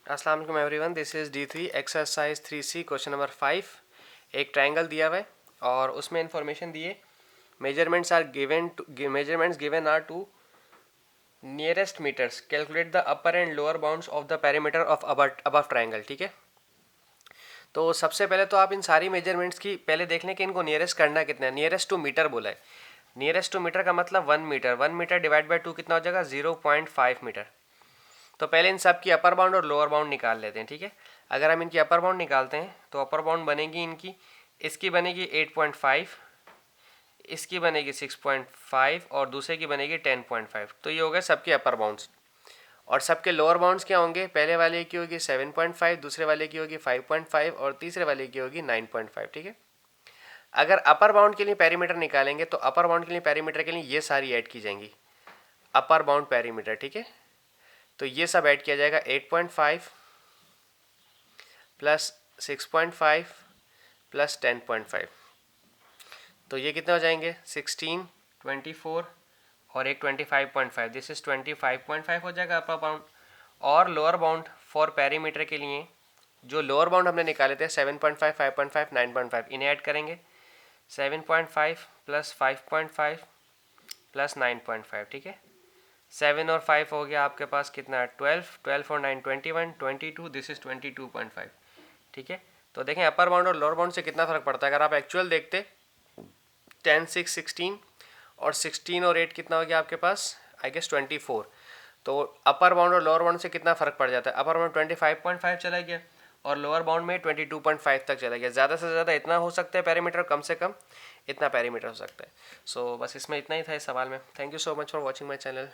अस्सलाम वालेकुम everyone, this is D3 exercise 3C question number 5। एक ट्रायंगल दिया हुआ है और उसमें इंफॉर्मेशन दिए measurements given are to nearest metres. Calculate the upper and lower bounds of the perimeter of above triangle. ठीक है, तो सबसे पहले तो आप इन सारी मेजरमेंट्स की पहले देख लें कि इनको नियरेस्ट करना कितना है। नियरेस्ट टू मीटर बोला है। नियरेस्ट टू मीटर का मतलब 1 मीटर। 1 मीटर डिवाइड बाई 2 कितना हो जाएगा? 0.5 मीटर। तो पहले इन सब की अपर बाउंड और लोअर बाउंड निकाल लेते हैं। ठीक है, अगर हम इनकी अपर बाउंड निकालते हैं तो अपर बाउंड बनेगी इनकी, इसकी बनेगी 8.5, इसकी बनेगी 6.5 और दूसरे की बनेगी 10.5। तो ये हो गए सबके अपर बाउंड्स। और सबके लोअर बाउंड्स क्या होंगे? पहले वाले की होगी 7.5, दूसरे वाले की होगी 5.5 और तीसरे वाले की होगी 9.5। ठीक है, अगर अपर बाउंड के लिए पेरीमीटर निकालेंगे तो अपर बाउंड के लिए पेरीमीटर के लिए ये सारी ऐड की जाएंगी, अपर बाउंड पेरीमीटर। ठीक है, तो ये सब ऐड किया जाएगा 8.5 प्लस 6.5 प्लस 10.5। तो ये कितने हो जाएंगे? 16, 24 और एक 25.5। दिस इज 25.5 हो जाएगा अपर बाउंड। और लोअर बाउंड फॉर पेरीमीटर के लिए जो लोअर बाउंड हमने निकाले थे 7.5, 5.5, 9.5, इन्हें ऐड करेंगे। 7.5 प्लस 5.5 प्लस 9.5। ठीक है, 7 और 5 हो गया आपके पास कितना? 12, 12 और 9 21, 22, दिस इज 22.5। ठीक है, तो देखें अपर बाउंड और लोअर बाउंड से कितना फ़र्क पड़ता है। अगर आप एक्चुअल देखते 10, 6, 16 और 16 और 8 कितना हो गया आपके पास? आई गेस 24। तो अपर बाउंड और लोअर बाउंड से कितना फ़र्क पड़ जाता है? अपर बाउंड 25.5 चला गया और लोअर बाउंड में 22.5 तक चला गया। ज़्यादा से ज़्यादा इतना हो सकता है पेरीमीटर, कम से कम इतना पेरीमीटर हो सकता है। सो बस इसमें इतना ही था इस सवाल में। Thank you so much for watching my channel.